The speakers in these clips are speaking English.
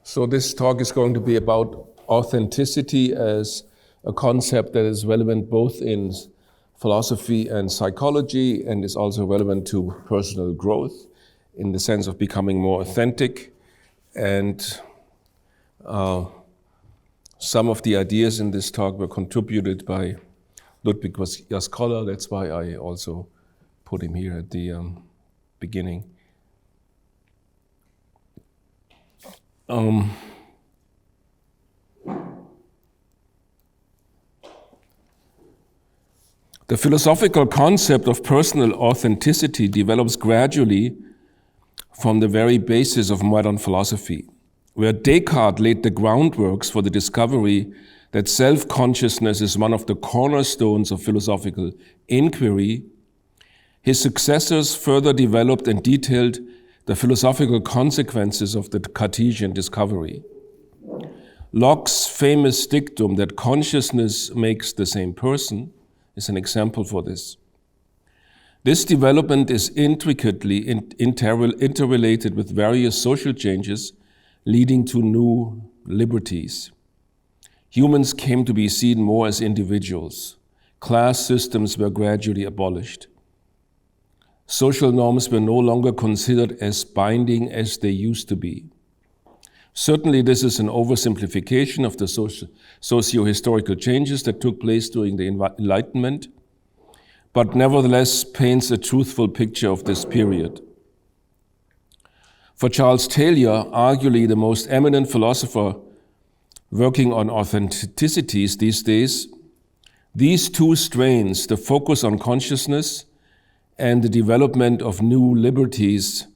So this talk is going to be about authenticity as a concept that is relevant both in philosophy and psychology, and is also relevant to personal growth in the sense of becoming more authentic. And some of the ideas in this talk were contributed by Ludwig Jaskolla. That's why I also put him here at the beginning. The philosophical concept of personal authenticity develops gradually from the very basis of modern philosophy, where Descartes laid the groundworks for the discovery that self-consciousness is one of the cornerstones of philosophical inquiry. His successors further developed and detailed the philosophical consequences of the Cartesian discovery. Locke's famous dictum that consciousness makes the same person is an example for this. This development is intricately interrelated with various social changes leading to new liberties. Humans came to be seen more as individuals. Class systems were gradually abolished. Social norms were no longer considered as binding as they used to be. Certainly, this is an oversimplification of the socio-historical changes that took place during the Enlightenment, but nevertheless paints a truthful picture of this period. For Charles Taylor, arguably the most eminent philosopher working on authenticities these days, these two strains, the focus on consciousness and the development of new liberties,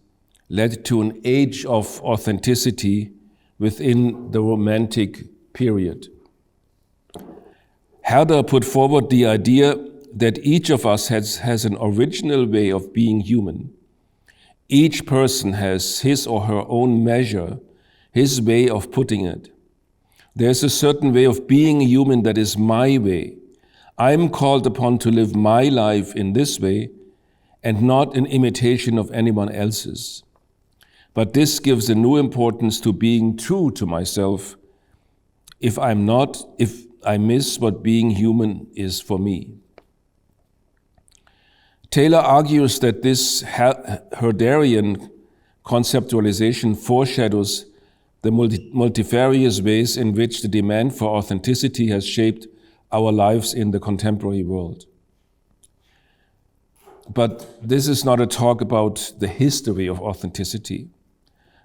led to an age of authenticity within the Romantic period. Herder put forward the idea that each of us has an original way of being human. Each person has his or her own measure, his way of putting it. There's a certain way of being human that is my way. I'm called upon to live my life in this way and not in imitation of anyone else's. But this gives a new importance to being true to myself if I miss what being human is for me. Taylor argues that this Herderian conceptualization foreshadows the multifarious ways in which the demand for authenticity has shaped our lives in the contemporary world. But this is not a talk about the history of authenticity.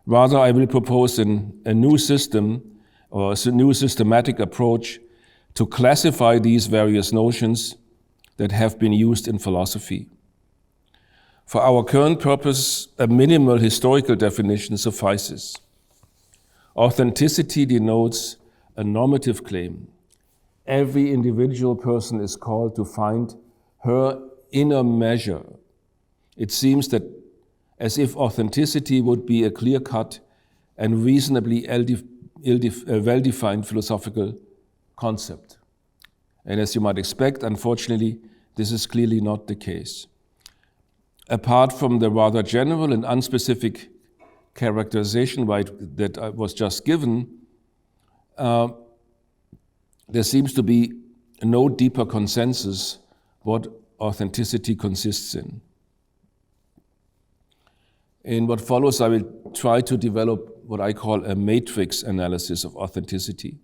Rather, I will propose a new system or a new systematic approach to classify these various notions that have been used in philosophy. For our current purpose, a minimal historical definition suffices. Authenticity denotes a normative claim. Every individual person is called to find her inner measure. It seems that as if authenticity would be a clear-cut and reasonably well-defined philosophical concept. And as you might expect, unfortunately, this is clearly not the case. Apart from the rather general and unspecific characterization that was just given, there seems to be no deeper consensus what authenticity consists in. In what follows, I will try to develop what I call a matrix analysis of authenticity.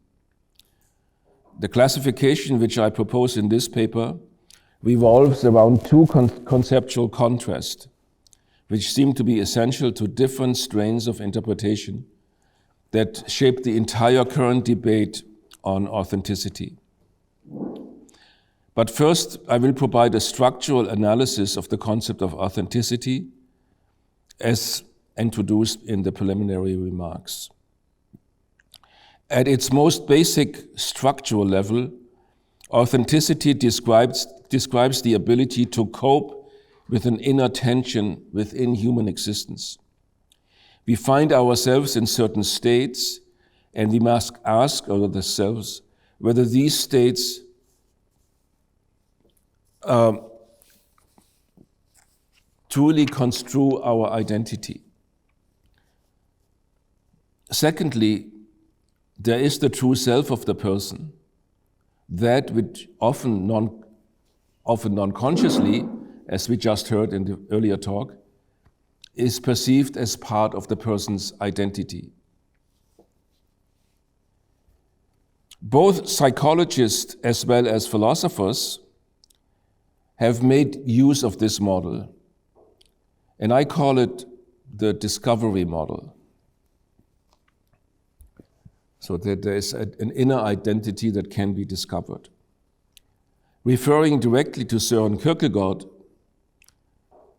The classification which I propose in this paper revolves around two conceptual contrasts, which seem to be essential to different strains of interpretation that shape the entire current debate on authenticity. But first, I will provide a structural analysis of the concept of authenticity as introduced in the preliminary remarks. At its most basic structural level, authenticity describes the ability to cope with an inner tension within human existence. We find ourselves in certain states, and we must ask ourselves whether these states truly construe our identity. Secondly, there is the true self of the person, that which often non-consciously, as we just heard in the earlier talk, is perceived as part of the person's identity. Both psychologists as well as philosophers have made use of this model, and I call it the discovery model. So that there is an inner identity that can be discovered. Referring directly to Søren Kierkegaard,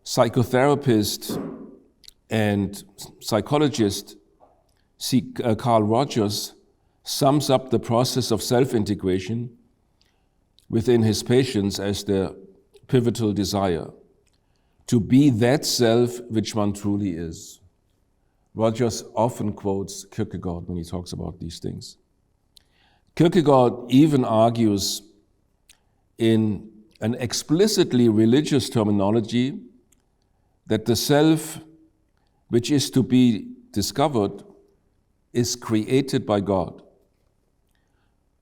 psychotherapist and psychologist Carl Rogers sums up the process of self-integration within his patients as the pivotal desire, to be that self which one truly is. Rogers often quotes Kierkegaard when he talks about these things. Kierkegaard even argues in an explicitly religious terminology that the self which is to be discovered is created by God.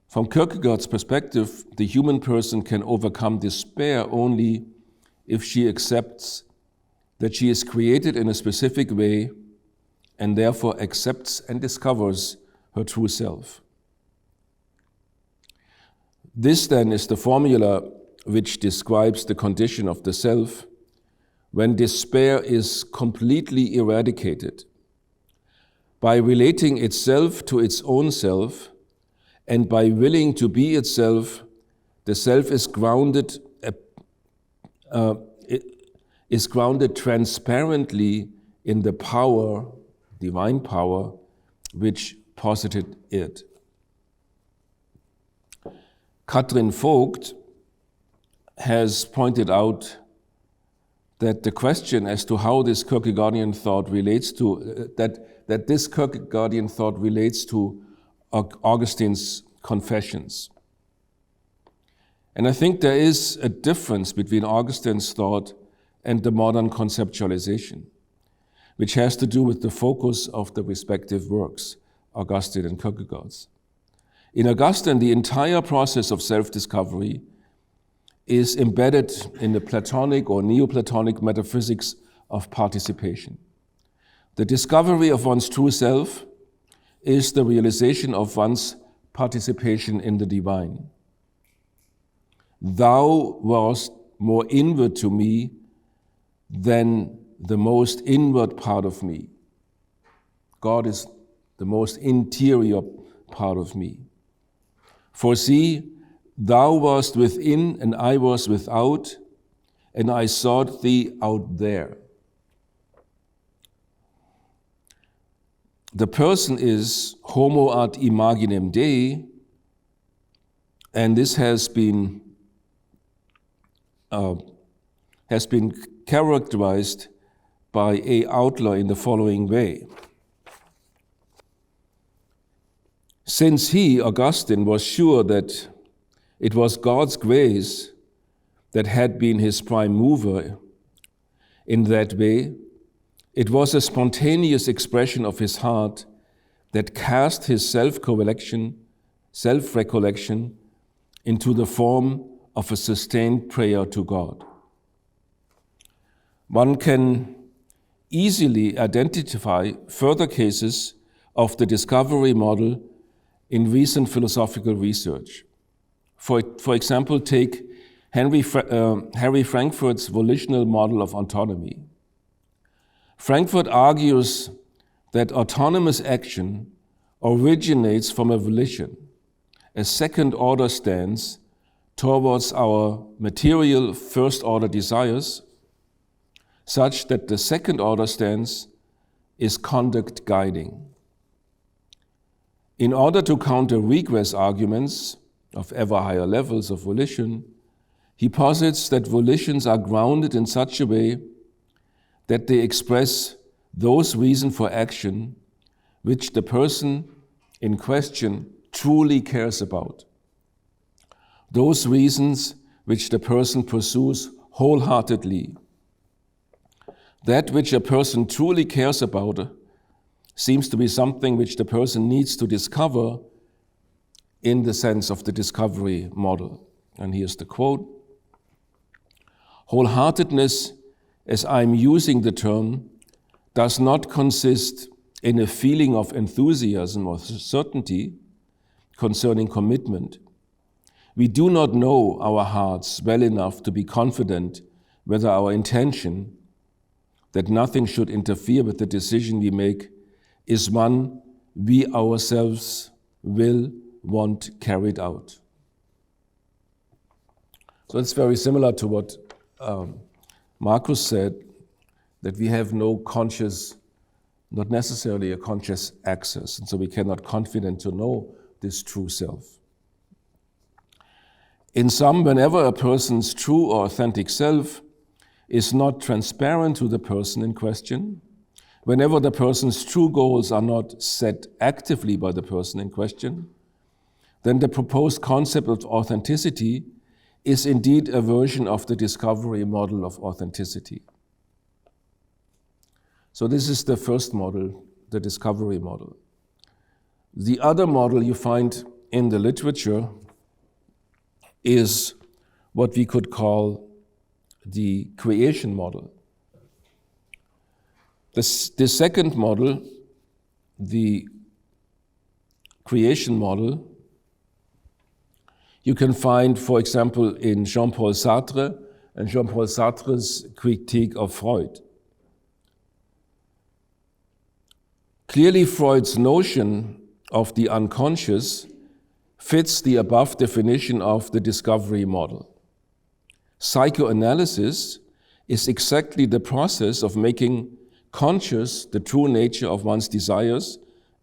From Kierkegaard's perspective, the human person can overcome despair only if she accepts that she is created in a specific way and therefore accepts and discovers her true self. This then is the formula which describes the condition of the self when despair is completely eradicated. By relating itself to its own self and by willing to be itself, the self is grounded transparently in the power, divine power, which posited it. Katrin Vogt has pointed out that the question as to how this Kierkegaardian thought relates to, that this Kierkegaardian thought relates to Augustine's Confessions. And I think there is a difference between Augustine's thought and the modern conceptualization, which has to do with the focus of the respective works, Augustine and Kierkegaard's. In Augustine, the entire process of self-discovery is embedded in the Platonic or Neoplatonic metaphysics of participation. The discovery of one's true self is the realization of one's participation in the divine. Thou wast more inward to me than the most inward part of me. God is the most interior part of me. For see, thou wast within and I was without, and I sought thee out there. The person is homo ad imaginem Dei, and this has been characterized by A. Outler in the following way. Since he, Augustine, was sure that it was God's grace that had been his prime mover in that way, it was a spontaneous expression of his heart that cast his self-recollection into the form of a sustained prayer to God. One can easily identify further cases of the discovery model in recent philosophical research. For example, take Harry Frankfurt's volitional model of autonomy. Frankfurt argues that autonomous action originates from a volition, a second-order stance towards our material first-order desires, such that the second-order stance is conduct guiding. In order to counter regress arguments of ever higher levels of volition, he posits that volitions are grounded in such a way that they express those reasons for action which the person in question truly cares about, those reasons which the person pursues wholeheartedly. That which a person truly cares about seems to be something which the person needs to discover in the sense of the discovery model. And here's the quote: "Wholeheartedness, as I'm using the term, does not consist in a feeling of enthusiasm or certainty concerning commitment. We do not know our hearts well enough to be confident whether our intention, that nothing should interfere with the decision we make, is one we ourselves will want carried out." So it's very similar to what Marcus said, that we have no conscious, not necessarily a conscious access, and so we cannot confident to know this true self. In sum, whenever a person's true or authentic self is not transparent to the person in question, whenever the person's true goals are not set actively by the person in question, then the proposed concept of authenticity is indeed a version of the discovery model of authenticity. So this is the first model, the discovery model. The other model you find in the literature is what we could call the creation model. The second model, the creation model, you can find, for example, in Jean-Paul Sartre and Jean-Paul Sartre's critique of Freud. Clearly, Freud's notion of the unconscious fits the above definition of the discovery model. Psychoanalysis is exactly the process of making conscious the true nature of one's desires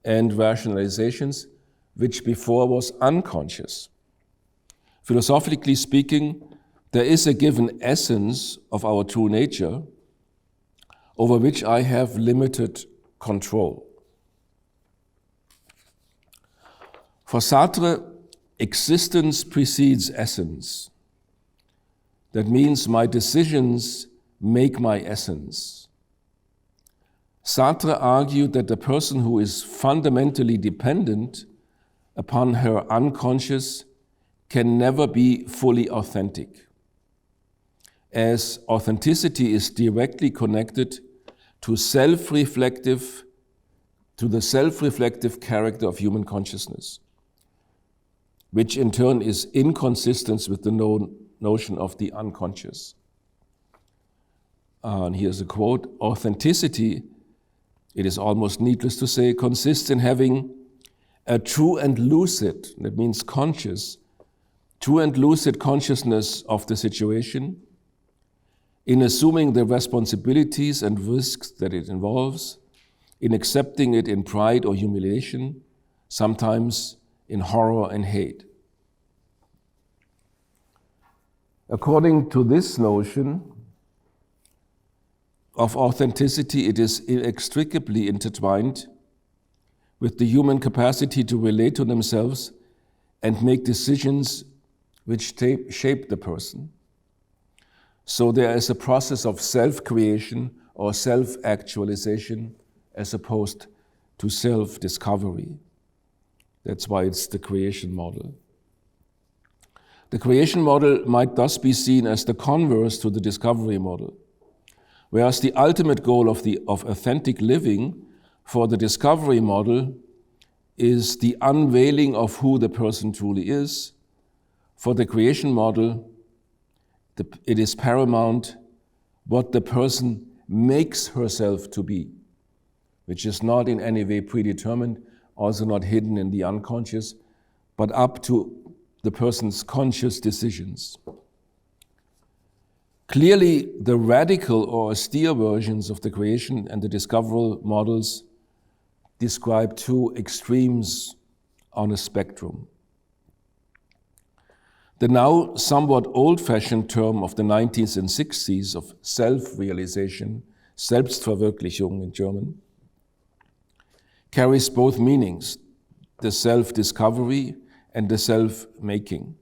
and rationalizations, which before was unconscious. Philosophically speaking, there is a given essence of our true nature over which I have limited control. For Sartre, existence precedes essence. That means my decisions make my essence. Sartre argued that the person who is fundamentally dependent upon her unconscious can never be fully authentic, as authenticity is directly connected to the self-reflective character of human consciousness, which in turn is inconsistent with the notion of the unconscious. And here's a quote: "Authenticity, it is almost needless to say, consists in having a true and lucid," that means conscious, true and lucid consciousness of the situation, in assuming the responsibilities and risks that it involves, in accepting it in pride or humiliation, sometimes in horror and hate. According to this notion of authenticity, it is inextricably intertwined with the human capacity to relate to themselves and make decisions which shape the person. So there is a process of self-creation or self-actualization as opposed to self-discovery. That's why it's the creation model. The creation model might thus be seen as the converse to the discovery model, whereas the ultimate goal of authentic living for the discovery model is the unveiling of who the person truly is. For the creation model, it is paramount what the person makes herself to be, which is not in any way predetermined, also not hidden in the unconscious, but up to the person's conscious decisions. Clearly, the radical or austere versions of the creation and the discovery models describe two extremes on a spectrum. The now somewhat old-fashioned term of the 90s and 60s of self-realization, Selbstverwirklichung in German, carries both meanings, the self-discovery and the self-making.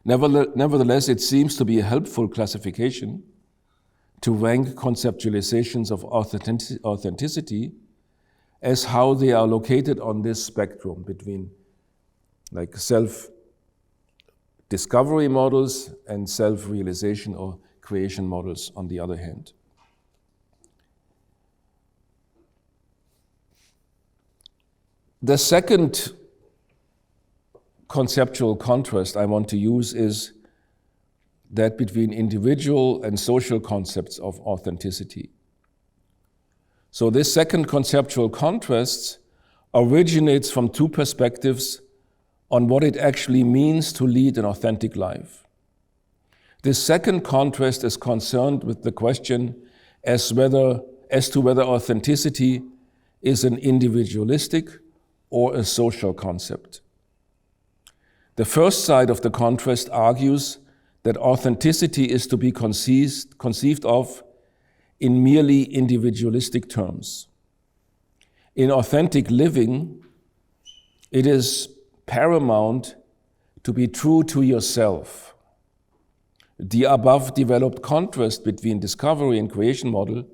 Nevertheless, it seems to be a helpful classification to rank conceptualizations of authenticity as how they are located on this spectrum between like self-discovery models and self-realization or creation models on the other hand. The second conceptual contrast I want to use is that between individual and social concepts of authenticity. So this second conceptual contrast originates from two perspectives on what it actually means to lead an authentic life. This second contrast is concerned with the question as to whether authenticity is an individualistic or a social concept. The first side of the contrast argues that authenticity is to be conceived of in merely individualistic terms. In authentic living, it is paramount to be true to yourself. The above developed contrast between discovery and creation model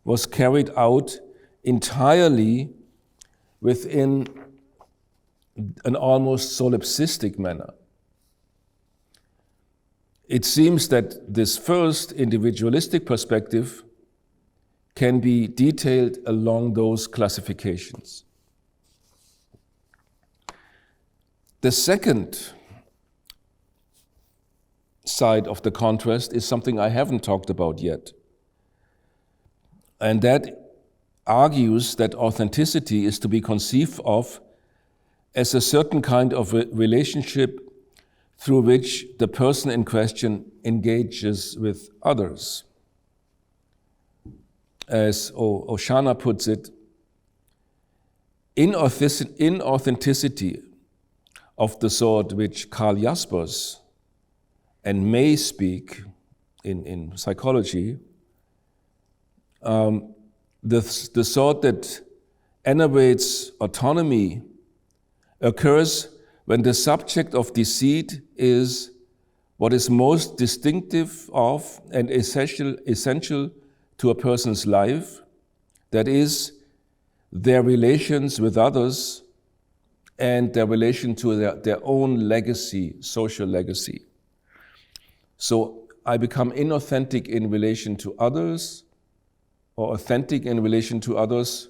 was carried out entirely within an almost solipsistic manner. It seems that this first individualistic perspective can be detailed along those classifications. The second side of the contrast is something I haven't talked about yet, and that argues that authenticity is to be conceived of as a certain kind of relationship through which the person in question engages with others. As Oshana puts it, inauthenticity of the sort which Karl Jaspers and May speak in psychology, the sort that enervates autonomy occurs when the subject of deceit is what is most distinctive of and essential to a person's life, that is, their relations with others and their relation to their own legacy, social legacy. So I become inauthentic in relation to others, or authentic in relation to others,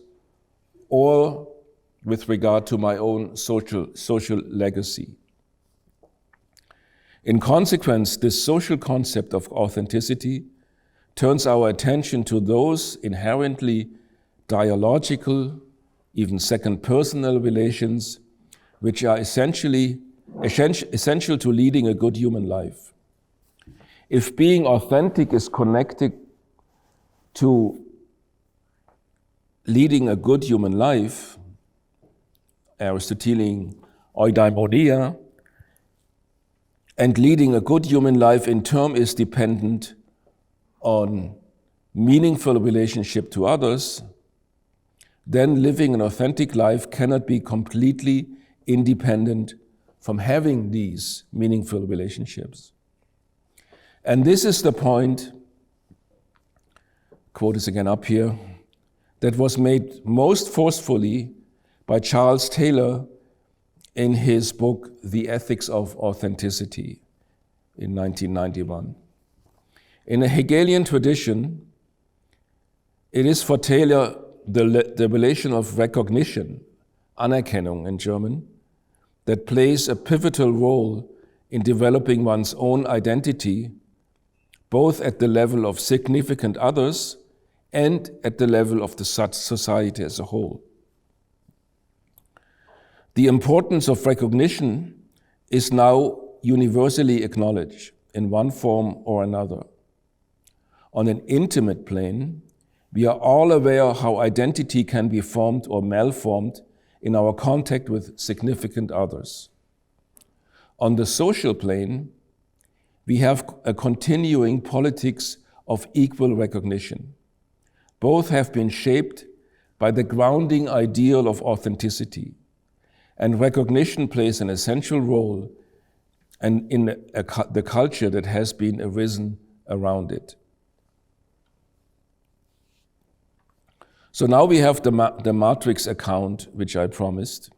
or with regard to my own social legacy. In consequence, this social concept of authenticity turns our attention to those inherently dialogical, even second-personal relations, which are essential to leading a good human life. If being authentic is connected to leading a good human life, Aristotelian eudaimonia, and leading a good human life in turn is dependent on meaningful relationship to others, then living an authentic life cannot be completely independent from having these meaningful relationships. And this is the point, quote is again up here, that was made most forcefully by Charles Taylor in his book, The Ethics of Authenticity, in 1991. In a Hegelian tradition, it is for Taylor the relation of recognition, Anerkennung in German, that plays a pivotal role in developing one's own identity, both at the level of significant others and at the level of the society as a whole. The importance of recognition is now universally acknowledged in one form or another. On an intimate plane, we are all aware how identity can be formed or malformed in our contact with significant others. On the social plane, we have a continuing politics of equal recognition. Both have been shaped by the grounding ideal of authenticity, and recognition plays an essential role in the culture that has been arisen around it. So now we have the matrix account, which I promised.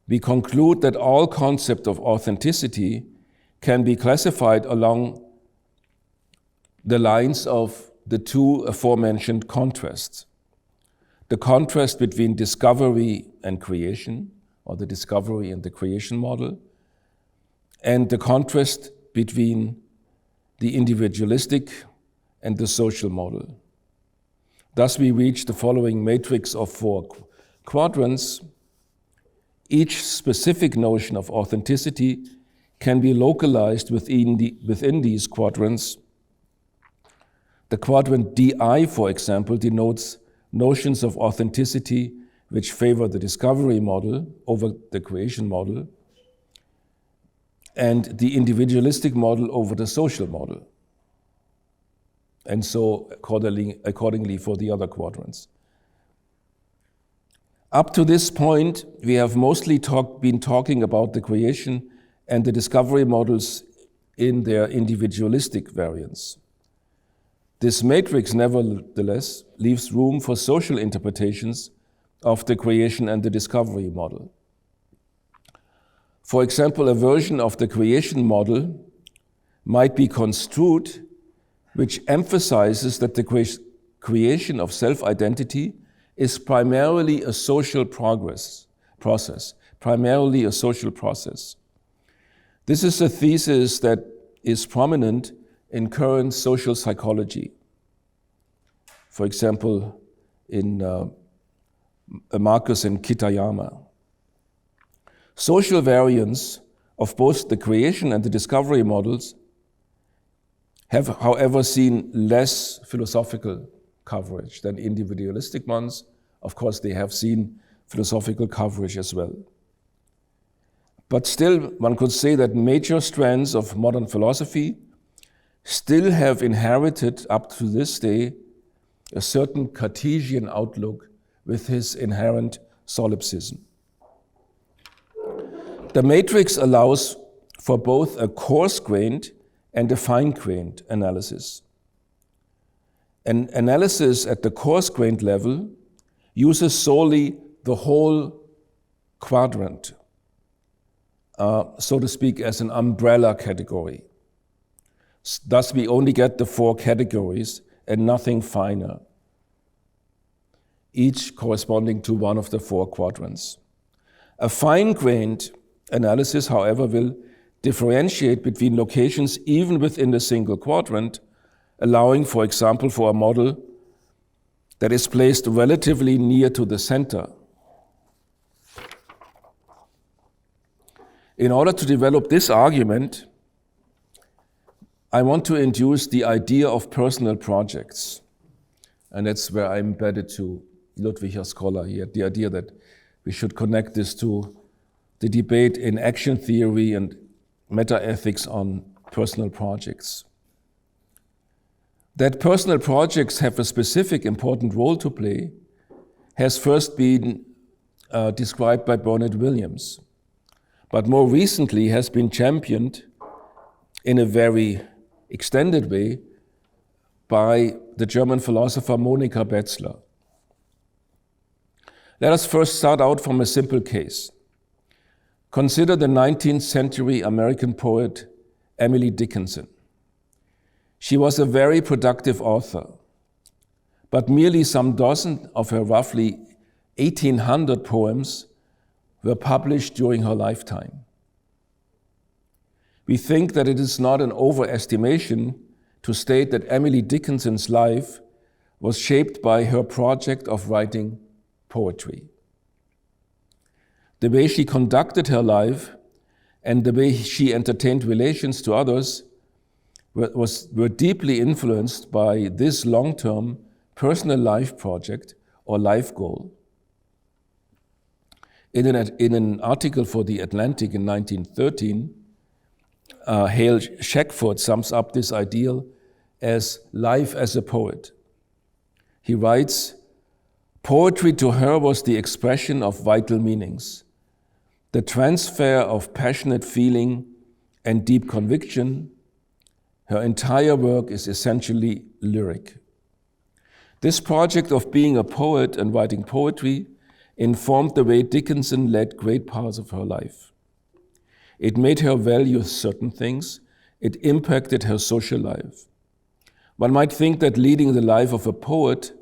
We conclude that all concept of authenticity can be classified along the lines of the two aforementioned contrasts. The contrast between discovery and creation, or the discovery and the creation model, and the contrast between the individualistic and the social model. Thus we reach the following matrix of 4 quadrants. Each specific notion of authenticity can be localized within these quadrants. The quadrant DI, for example, denotes notions of authenticity which favor the discovery model over the creation model, and the individualistic model over the social model, and so accordingly for the other quadrants. Up to this point, we have mostly been talking about the creation and the discovery models in their individualistic variants. This matrix, nevertheless, leaves room for social interpretations of the creation and the discovery model. For example, a version of the creation model might be construed which emphasizes that the creation of self-identity is primarily a social process. This is a thesis that is prominent in current social psychology. For example, in Marcus and Kitayama. Social variants of both the creation and the discovery models have, however, seen less philosophical coverage than individualistic ones. Of course, they have seen philosophical coverage as well. But still, one could say that major strands of modern philosophy still have inherited, up to this day, a certain Cartesian outlook with his inherent solipsism. The matrix allows for both a coarse-grained and a fine-grained analysis. An analysis at the coarse-grained level uses solely the whole quadrant, so to speak, as an umbrella category. Thus, we only get the 4 categories and nothing finer, each corresponding to one of the 4 quadrants. A fine-grained analysis, however, will differentiate between locations even within the single quadrant, allowing, for example, for a model that is placed relatively near to the center. In order to develop this argument, I want to introduce the idea of personal projects. And that's where I'm embedded to Ludwig Jaskolla. He had the idea that we should connect this to the debate in action theory and meta-ethics on personal projects. That personal projects have a specific important role to play has first been described by Bernard Williams, but more recently has been championed in a very extended way by the German philosopher Monika Betzler. Let us first start out from a simple case. Consider the 19th century American poet Emily Dickinson. She was a very productive author, but merely some dozen of her roughly 1,800 poems were published during her lifetime. We think that it is not an overestimation to state that Emily Dickinson's life was shaped by her project of writing poetry. The way she conducted her life and the way she entertained relations to others were deeply influenced by this long-term personal life project or life goal. In an article for The Atlantic in 1913, Hale Shackford sums up this ideal as life as a poet. He writes, "Poetry to her was the expression of vital meanings, the transfer of passionate feeling and deep conviction. Her entire work is essentially lyric. This project of being a poet and writing poetry informed the way Dickinson led great parts of her life. It made her value certain things. It impacted her social life. One might think that leading the life of a poet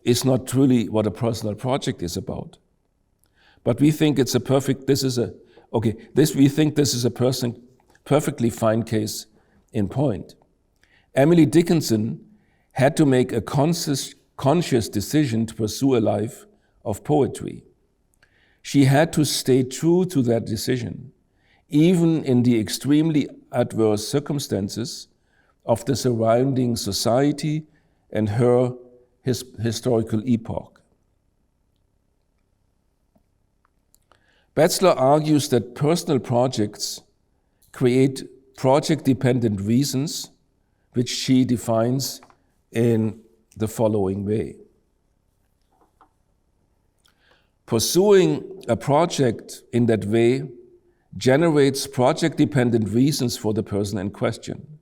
is not truly what a personal project is about. But we think it's a perfectly perfectly fine case in point. Emily Dickinson had to make a conscious decision to pursue a life of poetry. She had to stay true to that decision, even in the extremely adverse circumstances of the surrounding society and her historical epoch. Batzler argues that personal projects create project-dependent reasons, which she defines in the following way. Pursuing a project in that way generates project-dependent reasons for the person in question.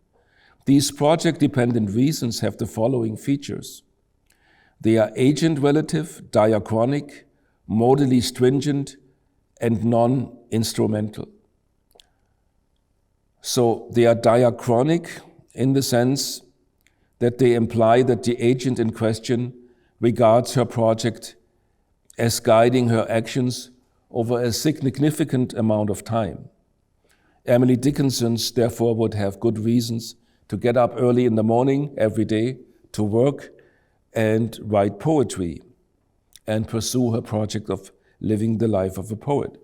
These project-dependent reasons have the following features. They are agent-relative, diachronic, modally stringent, and non-instrumental. So they are diachronic in the sense that they imply that the agent in question regards her project as guiding her actions over a significant amount of time. Emily Dickinson, therefore, would have good reasons to get up early in the morning every day to work and write poetry and pursue her project of living the life of a poet.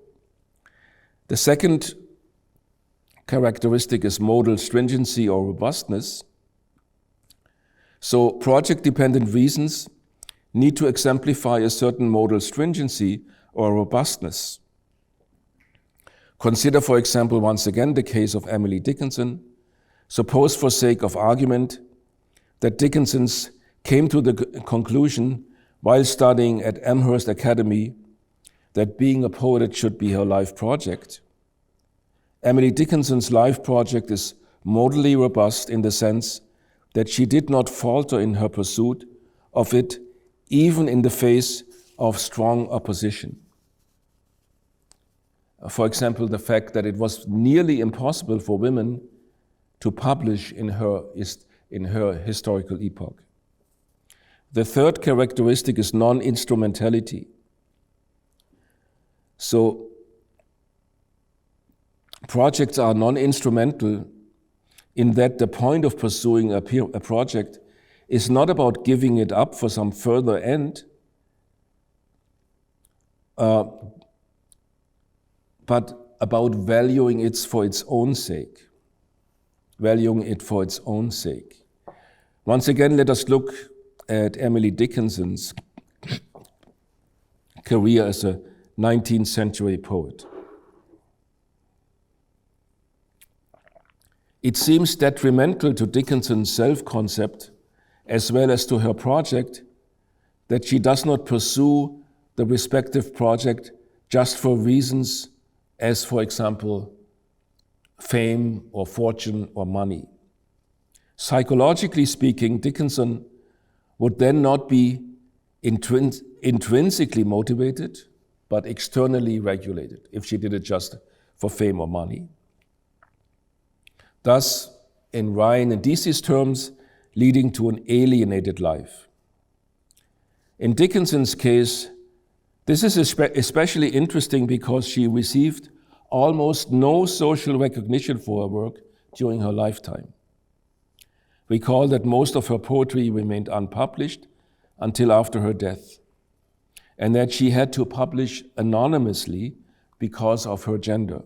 The second characteristic is modal stringency or robustness. So project-dependent reasons need to exemplify a certain modal stringency or robustness. Consider, for example, once again the case of Emily Dickinson. Suppose, for sake of argument, that Dickinson came to the conclusion while studying at Amherst Academy that being a poet should be her life project. Emily Dickinson's life project is modally robust in the sense that she did not falter in her pursuit of it, even in the face of strong opposition. For example, the fact that it was nearly impossible for women to publish in her historical epoch. The third characteristic is non-instrumentality. So, projects are non-instrumental in that the point of pursuing a project is not about giving it up for some further end, but about valuing it for its own sake. Valuing it for its own sake. Once again, let us look at Emily Dickinson's career as a 19th century poet. It seems detrimental to Dickinson's self-concept as well as to her project that she does not pursue the respective project just for reasons as, for example, fame or fortune or money. Psychologically speaking, Dickinson would then not be intrinsically motivated, but externally regulated if she did it just for fame or money. Thus, in Ryan and Deasy's terms, leading to an alienated life. In Dickinson's case, this is especially interesting because she received almost no social recognition for her work during her lifetime. Recall that most of her poetry remained unpublished until after her death, and that she had to publish anonymously because of her gender.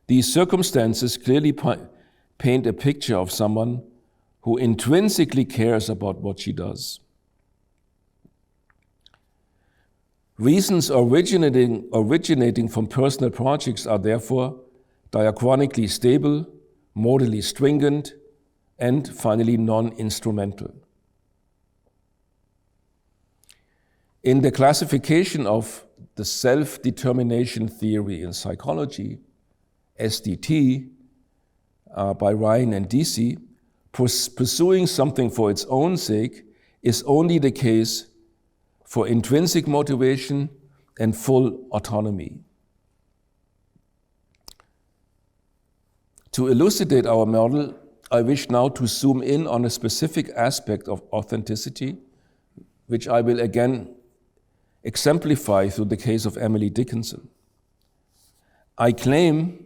These circumstances clearly paint a picture of someone who intrinsically cares about what she does. Reasons originating from personal projects are therefore diachronically stable, modally stringent, and finally non-instrumental. In the classification of the self-determination theory in psychology, SDT, by Ryan and Deasy, pursuing something for its own sake is only the case for intrinsic motivation and full autonomy. To elucidate our model, I wish now to zoom in on a specific aspect of authenticity, which I will again exemplify through the case of Emily Dickinson. I claim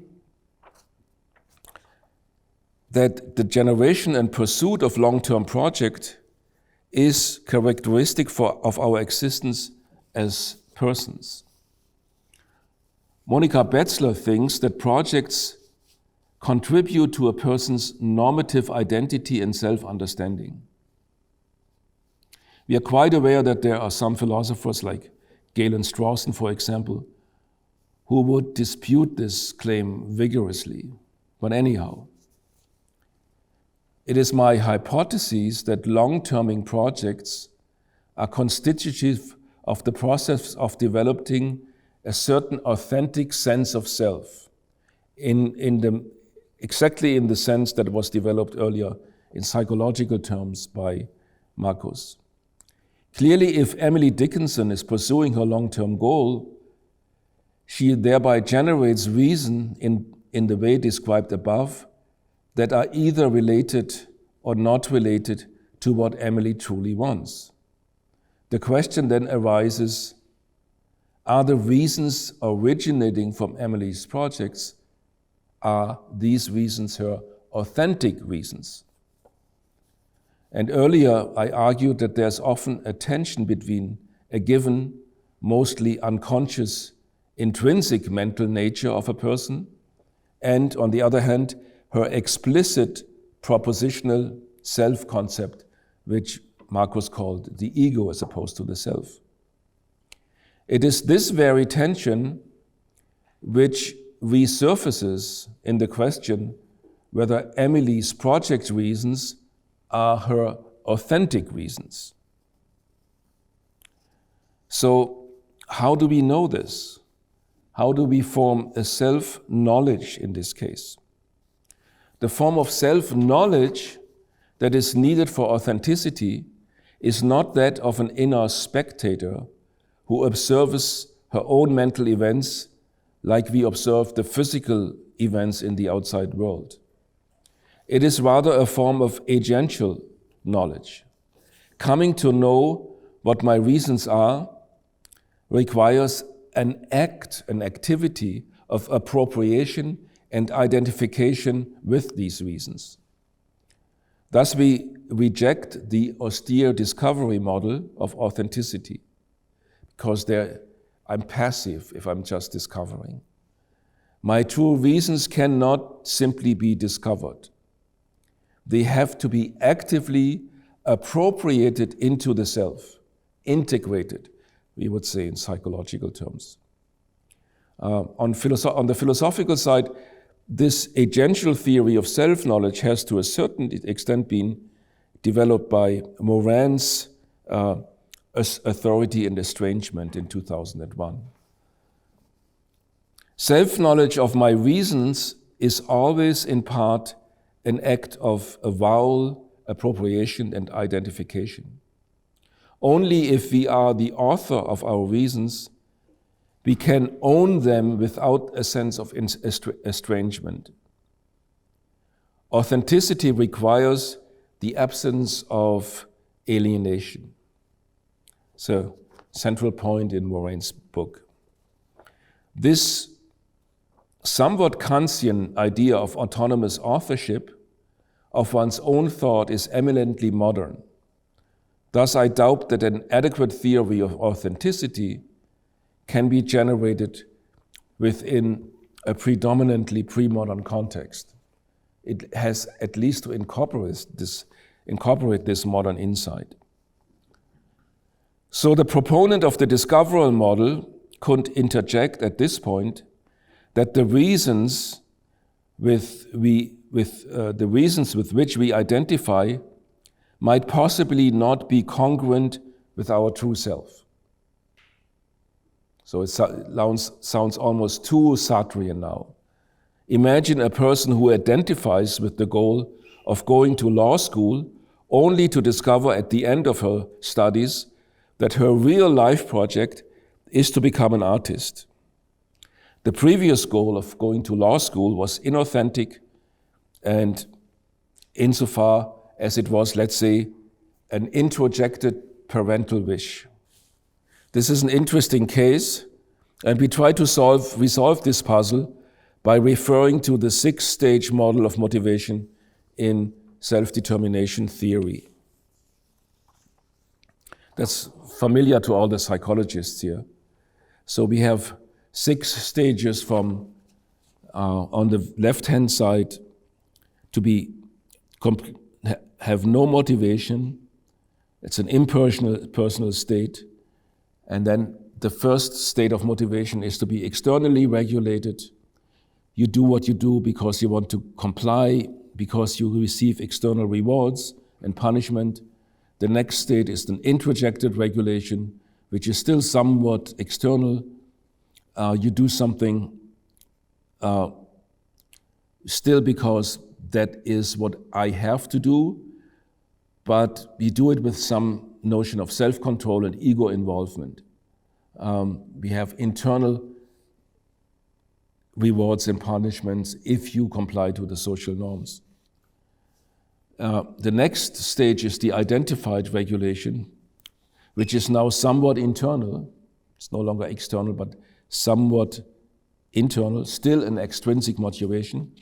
that the generation and pursuit of long-term project is characteristic of our existence as persons. Monica Betzler thinks that projects contribute to a person's normative identity and self-understanding. We are quite aware that there are some philosophers like Galen Strawson, for example, who would dispute this claim vigorously. But anyhow, it is my hypothesis that long-terming projects are constitutive of the process of developing a certain authentic sense of self, exactly in the sense that was developed earlier in psychological terms by Marcus. Clearly, if Emily Dickinson is pursuing her long-term goal, she thereby generates reason in the way described above that are either related or not related to what Emily truly wants. The question then arises, are the reasons originating from Emily's projects, are these reasons her authentic reasons? And earlier I argued that there's often a tension between a given, mostly unconscious, intrinsic mental nature of a person, and on the other hand, her explicit propositional self-concept, which Marcus called the ego as opposed to the self. It is this very tension which resurfaces in the question whether Emily's project reasons are her authentic reasons. So, how do we know this? How do we form a self-knowledge in this case? The form of self-knowledge that is needed for authenticity is not that of an inner spectator who observes her own mental events like we observe the physical events in the outside world. It is rather a form of agential knowledge. Coming to know what my reasons are requires an act, an activity of appropriation and identification with these reasons. Thus we reject the austere discovery model of authenticity, because I'm passive if I'm just discovering. My true reasons cannot simply be discovered. They have to be actively appropriated into the self, integrated, we would say in psychological terms. On the philosophical side, this agential theory of self-knowledge has to a certain extent been developed by Morin's Authority and Estrangement in 2001. Self-knowledge of my reasons is always in part an act of avowal, appropriation, and identification. Only if we are the author of our reasons, we can own them without a sense of estrangement. Authenticity requires the absence of alienation. So, central point in Morin's book. This somewhat Kantian idea of autonomous authorship of one's own thought is eminently modern. Thus, I doubt that an adequate theory of authenticity can be generated within a predominantly pre-modern context. It has at least to incorporate this modern insight. So the proponent of the discoveral model could interject at this point that the reasons with which we identify might possibly not be congruent with our true self. So it sounds almost too Sartrean now. Imagine a person who identifies with the goal of going to law school only to discover at the end of her studies that her real life project is to become an artist. The previous goal of going to law school was inauthentic, and insofar as it was, let's say, an introjected parental wish. This is an interesting case, and we try to resolve this puzzle by referring to the 6-stage model of motivation in self-determination theory. That's familiar to all the psychologists here. So we have 6 stages from, on the left-hand side, to have no motivation. It's an impersonal state. And then the first state of motivation is to be externally regulated. You do what you do because you want to comply, because you receive external rewards and punishment. The next state is an introjected regulation, which is still somewhat external. You do something still because that is what I have to do, but we do it with some notion of self-control and ego involvement. We have internal rewards and punishments if you comply to the social norms. The next stage is the identified regulation, which is now somewhat internal. It's no longer external, but somewhat internal, still an extrinsic motivation.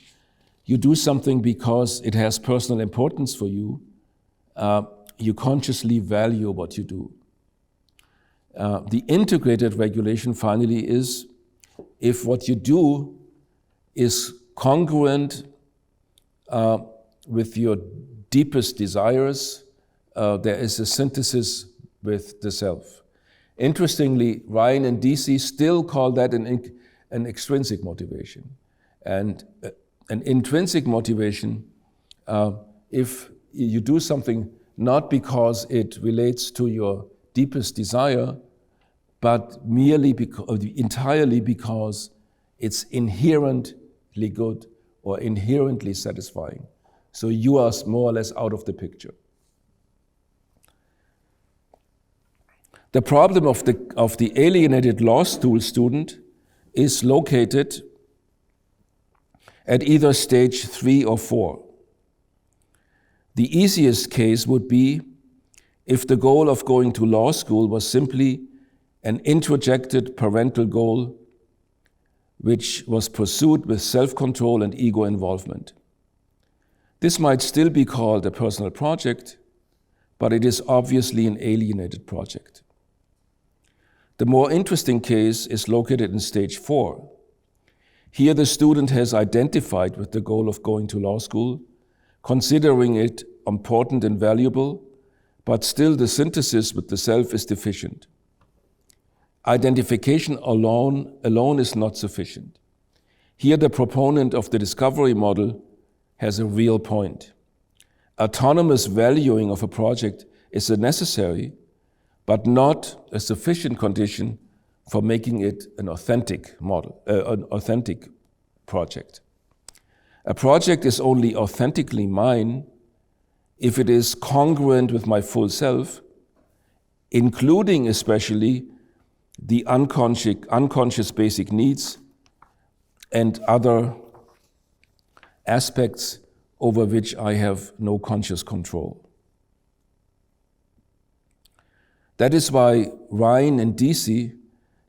You do something because it has personal importance for you. You consciously value what you do. The integrated regulation, finally, is if what you do is congruent with your deepest desires, there is a synthesis with the self. Interestingly, Ryan and DC still call that an extrinsic motivation. And an intrinsic motivation, if you do something not because it relates to your deepest desire, but merely entirely because it's inherently good or inherently satisfying. So you are more or less out of the picture. The problem of the alienated law school student is located at either stage 3 or 4. The easiest case would be if the goal of going to law school was simply an introjected parental goal which was pursued with self-control and ego involvement. This might still be called a personal project, but it is obviously an alienated project. The more interesting case is located in stage 4. Here the student has identified with the goal of going to law school, considering it important and valuable, but still the synthesis with the self is deficient. Identification alone is not sufficient. Here the proponent of the discovery model has a real point. Autonomous valuing of a project is a necessary, but not a sufficient condition for making it an authentic model, an authentic project. A project is only authentically mine if it is congruent with my full self, including especially the unconscious basic needs and other aspects over which I have no conscious control. That is why Ryan and DC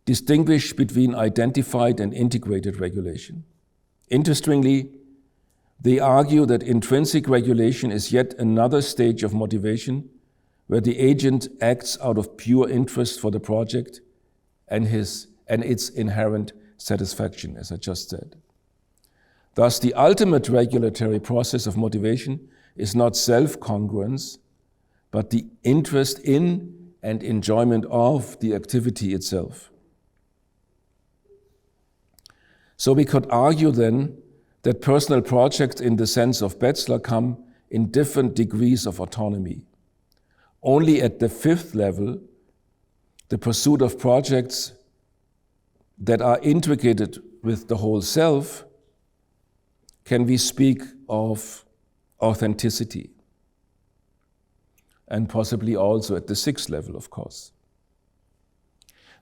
distinguish between identified and integrated regulation. Interestingly, they argue that intrinsic regulation is yet another stage of motivation where the agent acts out of pure interest for the project and its inherent satisfaction, as I just said. Thus, the ultimate regulatory process of motivation is not self-congruence, but the interest in and enjoyment of the activity itself. So we could argue then that personal projects in the sense of Betzler come in different degrees of autonomy. Only at the 5th level, the pursuit of projects that are integrated with the whole self, can we speak of authenticity. and possibly also at the 6th level, of course.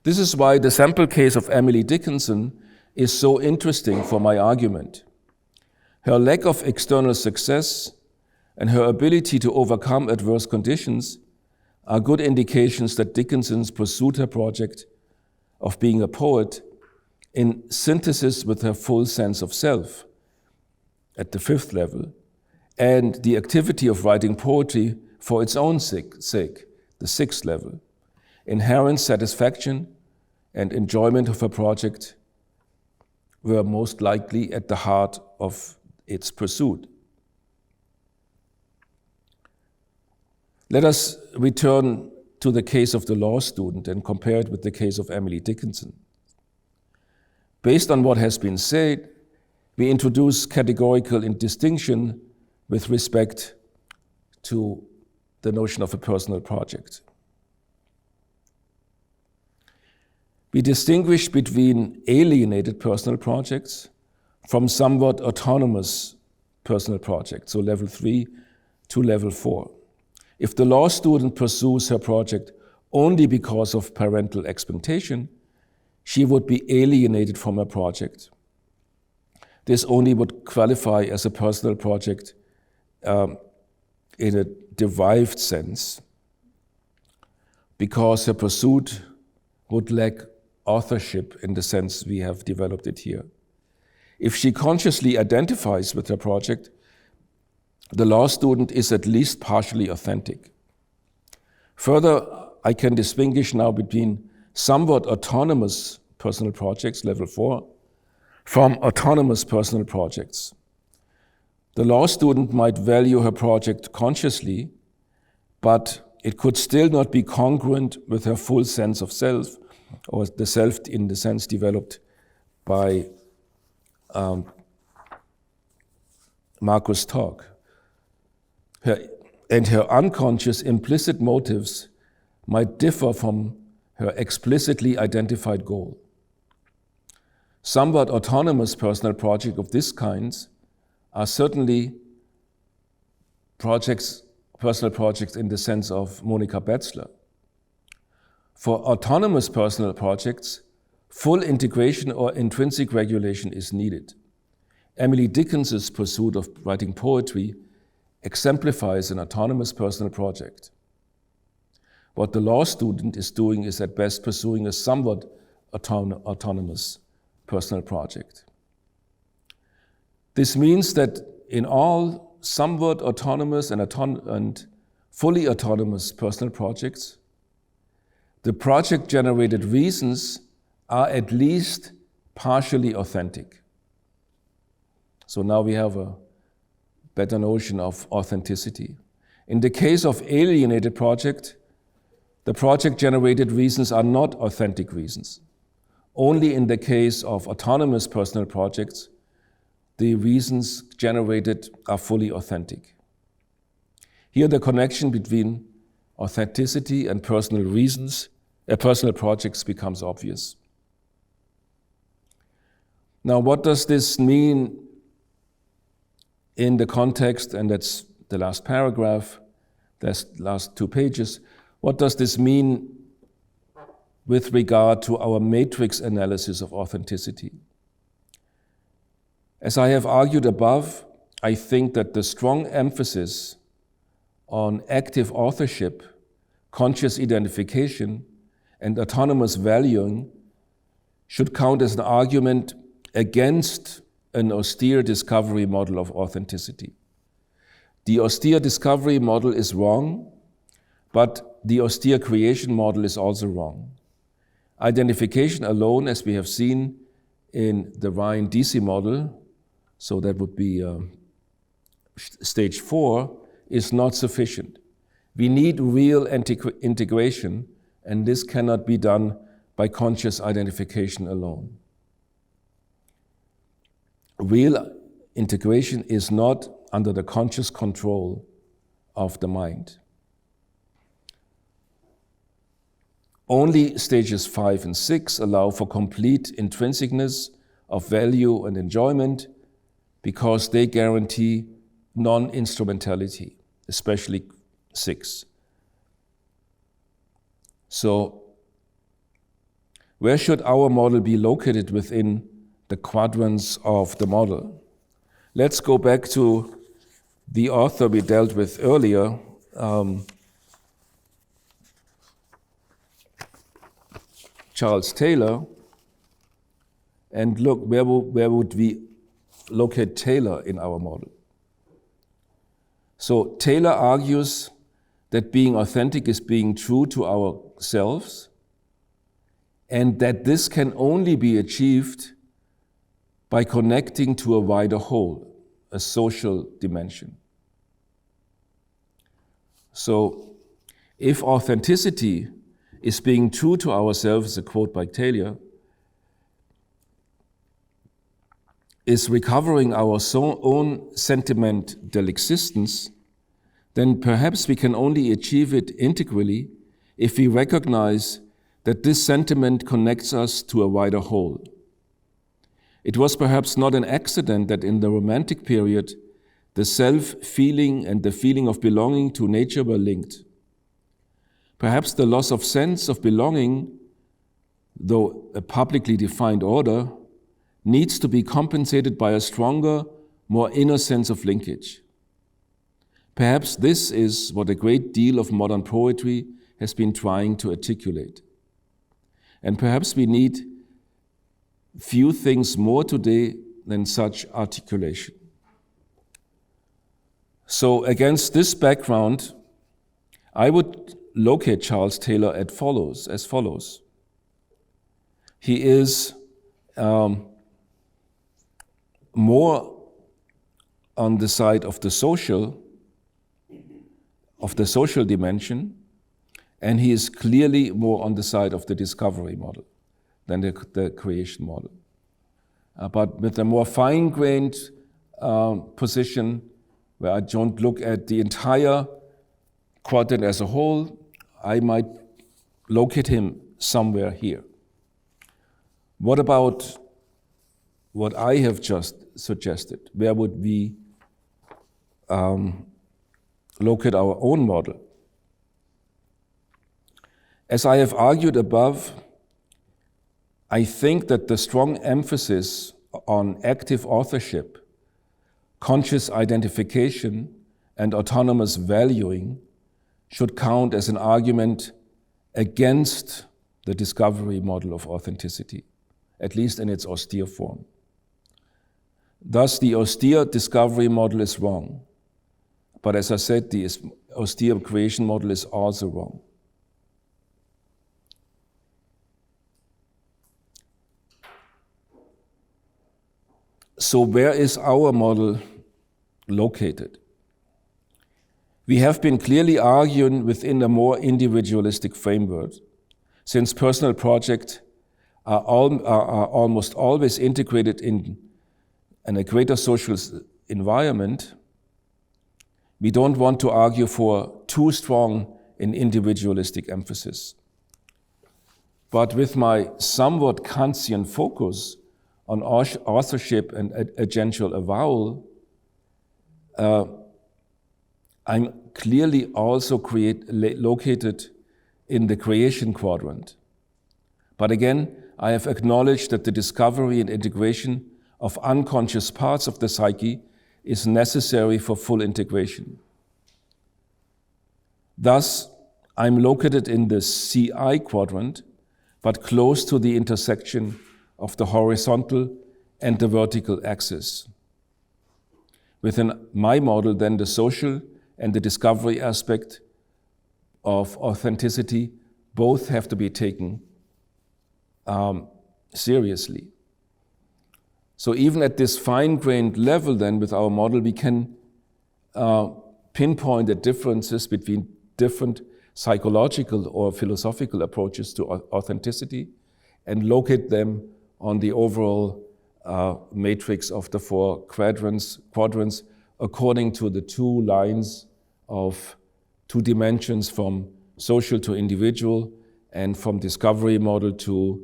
This is why the sample case of Emily Dickinson is so interesting for my argument. Her lack of external success and her ability to overcome adverse conditions are good indications that Dickinson pursued her project of being a poet in synthesis with her full sense of self at the 5th level, and the activity of writing poetry for its own sake, the 6th level. Inherent satisfaction and enjoyment of her project were most likely at the heart of its pursuit. Let us return to the case of the law student and compare it with the case of Emily Dickinson. Based on what has been said, we introduce categorical distinction with respect to the notion of a personal project. We distinguish between alienated personal projects from somewhat autonomous personal projects, so level 3 to level 4. If the law student pursues her project only because of parental expectation, she would be alienated from her project. This only would qualify as a personal project in a derived sense, because her pursuit would lack authorship in the sense we have developed it here. If she consciously identifies with her project, the law student is at least partially authentic. Further, I can distinguish now between somewhat autonomous personal projects, level 4, from autonomous personal projects. The law student might value her project consciously, but it could still not be congruent with her full sense of self, or the self in the sense developed by Marcus' talk. Her unconscious implicit motives might differ from her explicitly identified goal. Somewhat autonomous personal projects of this kind are certainly personal projects in the sense of Monica Betzler. For autonomous personal projects, full integration or intrinsic regulation is needed. Emily Dickinson's pursuit of writing poetry exemplifies an autonomous personal project. What the law student is doing is at best pursuing a somewhat autonomous personal project. This means that in all somewhat autonomous and fully autonomous personal projects, the project-generated reasons are at least partially authentic. So now we have a better notion of authenticity. In the case of alienated project, the project-generated reasons are not authentic reasons. Only in the case of autonomous personal projects, the reasons generated are fully authentic. Here the connection between authenticity and personal reasons, personal projects becomes obvious. Now, what does this mean in the context, and that's the last paragraph, the last 2 pages, what does this mean with regard to our matrix analysis of authenticity? As I have argued above, I think that the strong emphasis on active authorship, conscious identification, and autonomous valuing should count as an argument against an austere discovery model of authenticity. The austere discovery model is wrong, but the austere creation model is also wrong. Identification alone, as we have seen in the Ryan-DC model, so that would be stage 4, is not sufficient. We need real integration, and this cannot be done by conscious identification alone. Real integration is not under the conscious control of the mind. Only stages 5 and 6 allow for complete intrinsicness of value and enjoyment because they guarantee non-instrumentality, especially 6. So, where should our model be located within the quadrants of the model? Let's go back to the author we dealt with earlier, Charles Taylor, and look, where would we locate Taylor in our model? So Taylor argues that being authentic is being true to ourselves, and that this can only be achieved by connecting to a wider whole, a social dimension. So if authenticity is being true to ourselves, a quote by Taylor, is recovering our own sentimental existence, then perhaps we can only achieve it integrally if we recognize that this sentiment connects us to a wider whole. It was perhaps not an accident that in the Romantic period, the self-feeling and the feeling of belonging to nature were linked. Perhaps the loss of sense of belonging, though a publicly defined order, needs to be compensated by a stronger, more inner sense of linkage. Perhaps this is what a great deal of modern poetry has been trying to articulate. And perhaps we need few things more today than such articulation. So against this background, I would locate Charles Taylor as follows. He is more on the side of the social dimension, and he is clearly more on the side of the discovery model than the creation model. But with a more fine-grained position, where I don't look at the entire quadrant as a whole, I might locate him somewhere here. What about what I have just suggested? Where would we locate our own model? As I have argued above, I think that the strong emphasis on active authorship, conscious identification, and autonomous valuing should count as an argument against the discovery model of authenticity, at least in its austere form. Thus, the austere discovery model is wrong. But as I said, the austere creation model is also wrong. So where is our model located? We have been clearly arguing within a more individualistic framework, since personal projects are almost always integrated in a greater social environment. We don't want to argue for too strong an individualistic emphasis. But with my somewhat Kantian focus on authorship and agential avowal, I'm clearly also located in the creation quadrant. But again, I have acknowledged that the discovery and integration of unconscious parts of the psyche is necessary for full integration. Thus, I'm located in the CI quadrant, but close to the intersection of the horizontal and the vertical axis. Within my model, then, the social and the discovery aspect of authenticity both have to be taken seriously. So even at this fine-grained level, then, with our model, we can pinpoint the differences between different psychological or philosophical approaches to authenticity and locate them on the overall matrix of the four quadrants according to the two lines of two dimensions, from social to individual and from discovery model to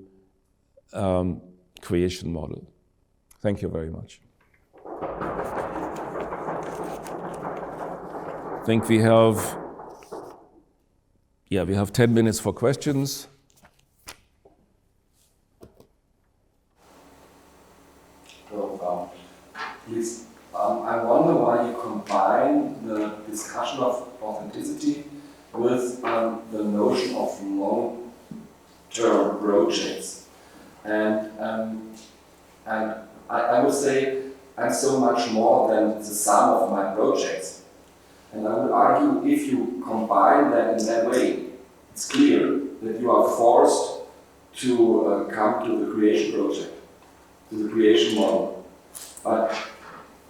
creation model. Thank you very much. I think we have Yeah, we have 10 minutes for questions. So, please, I wonder why you combine the discussion of authenticity with the notion of long-term projects. And I would say I'm so much more than the sum of my projects. And I would argue if you combine that in that way, it's clear that you are forced to come to the creation project, to the creation model. But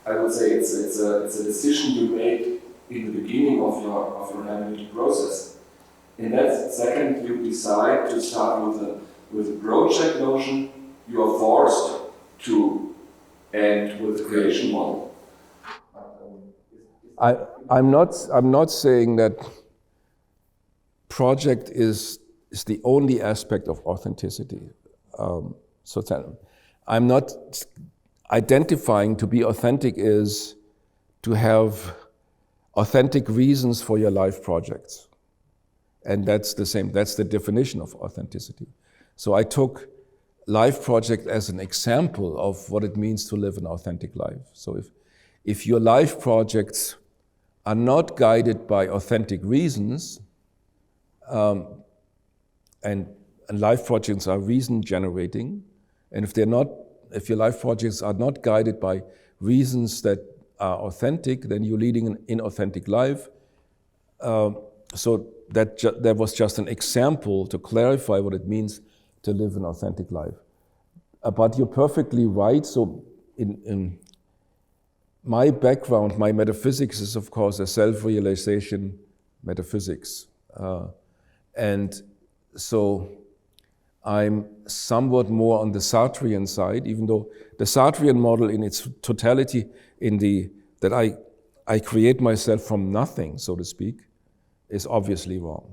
I would say it's a decision you made in the beginning of your hermeneutic process. In that second, you decide to start with a project notion. You are forced to end with the creation model. I'm not saying that project is the only aspect of authenticity. I'm not identifying to be authentic is to have authentic reasons for your life projects. And that's the same, that's the definition of authenticity. So I took life project as an example of what it means to live an authentic life. So if your life projects are not guided by authentic reasons, and life projects are reason generating, and if your life projects are not guided by reasons that are authentic, then you're leading an inauthentic life. So that was just an example to clarify what it means to live an authentic life. But you're perfectly right. So in my background, my metaphysics is of course a self-realization metaphysics. And so I'm somewhat more on the Sartrean side, even though the Sartrean model in its totality, that I create myself from nothing, so to speak, is obviously wrong.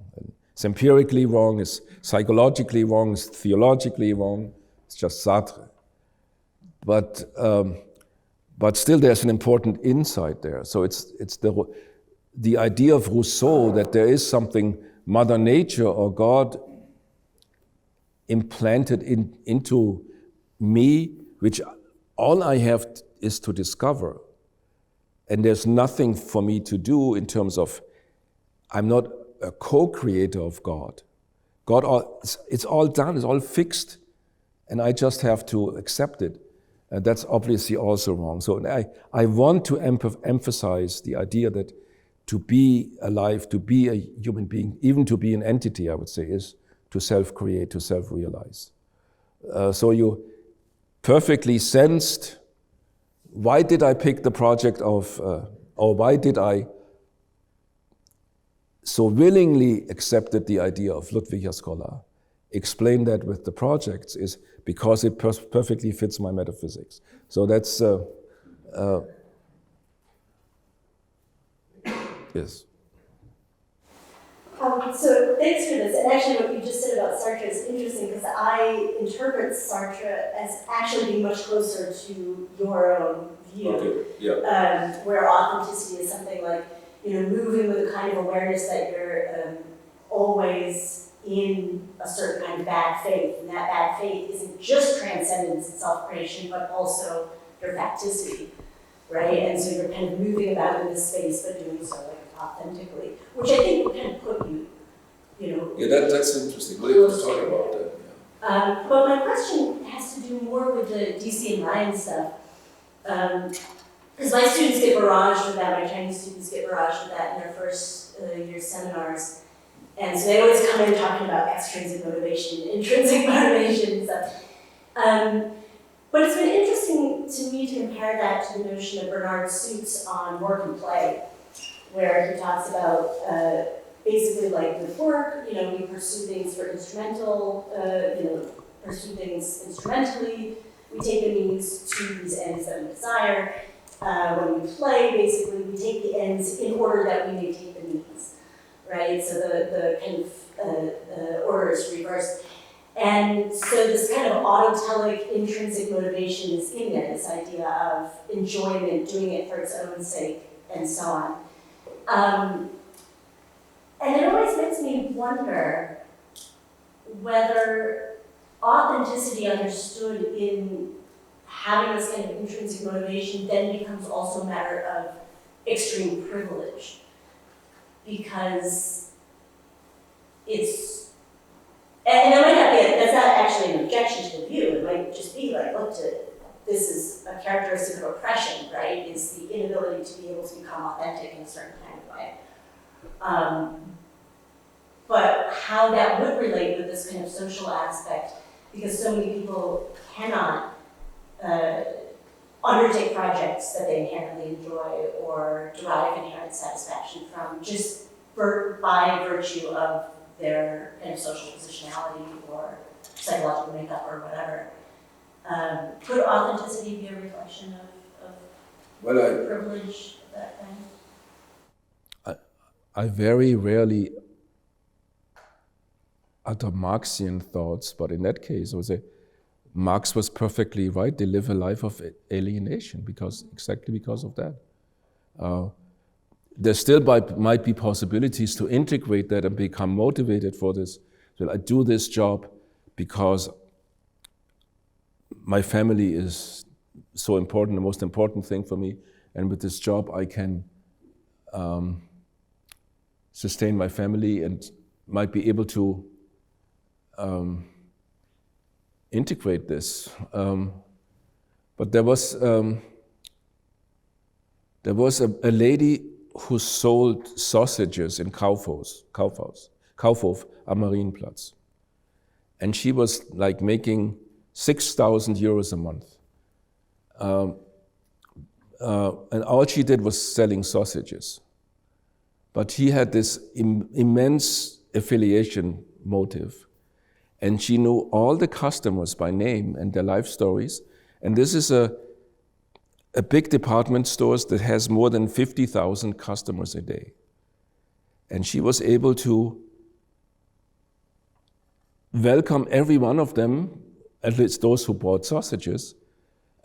It's empirically wrong, it's psychologically wrong, it's theologically wrong. It's just Sartre. But still there's an important insight there. So it's the idea of Rousseau that there is something Mother Nature or God implanted into me, which all I have is to discover. And there's nothing for me to do in terms of, I'm not a co-creator of God. It's all done, it's all fixed, and I just have to accept it. And that's obviously also wrong. So I want to emphasize the idea that to be alive, to be a human being, even to be an entity, I would say, is to self-create, to self-realize. So you perfectly sensed, why did I pick the project of, or why did I so willingly accepted the idea of Ludwig Jaskolla? Explain that with the projects is because it perfectly fits my metaphysics. So that's, yes. So thanks for this. And actually what you just said about Sartre is interesting because I interpret Sartre as actually being much closer to your own view. Okay. Yeah. Where authenticity is something like, moving with a kind of awareness that you're always in a certain kind of bad faith. And that bad faith isn't just transcendence and self-creation, but also your facticity, right? And so you're kind of moving about in this space, but doing so authentically, which I think would kind of put you, Yeah, that's interesting. What are you talking about that? Yeah. But my question has to do more with the DC and Ryan stuff. Because my students get barraged with that, my Chinese students get barraged with that in their first year seminars. And so they always come in talking about extrinsic motivation, intrinsic motivation and stuff. But it's been interesting to me to compare that to the notion of Bernard Suits on work and play, where he talks about basically like with work, we pursue things for instrumental, pursue things instrumentally, we take the means to these ends that we desire. When we play, basically we take the ends in order that we may take the means, right? So the kind of order is reversed. And so this kind of autotelic intrinsic motivation is in there, this idea of enjoyment, doing it for its own sake, and so on. And it always makes me wonder whether authenticity understood in having this kind of intrinsic motivation then becomes also a matter of extreme privilege. Because it's, and that might not be, that's not actually an objection to the view, it might just be like, look, this is a characteristic of oppression, right? Is the inability to be able to become authentic in a certain kind of way. But how that would relate with this kind of social aspect, because so many people cannot undertake projects that they inherently enjoy or derive inherent satisfaction from just by virtue of their kind of social positionality or psychological makeup or whatever. Could authenticity be a reflection of privilege of that kind? I very rarely utter Marxian thoughts, but in that case, I would say Marx was perfectly right. They live a life of alienation exactly because of that. There still might be possibilities to integrate that and become motivated for this. So I do this job because my family is so important, the most important thing for me, and with this job I can sustain my family and might be able to integrate this. But there was a lady who sold sausages in Kaufhof am Marienplatz. And she was like making 6,000 euros a month. And all she did was selling sausages. But he had this immense affiliation motive. And she knew all the customers by name and their life stories. And this is a big department store that has more than 50,000 customers a day. And she was able to welcome every one of them, at least those who bought sausages,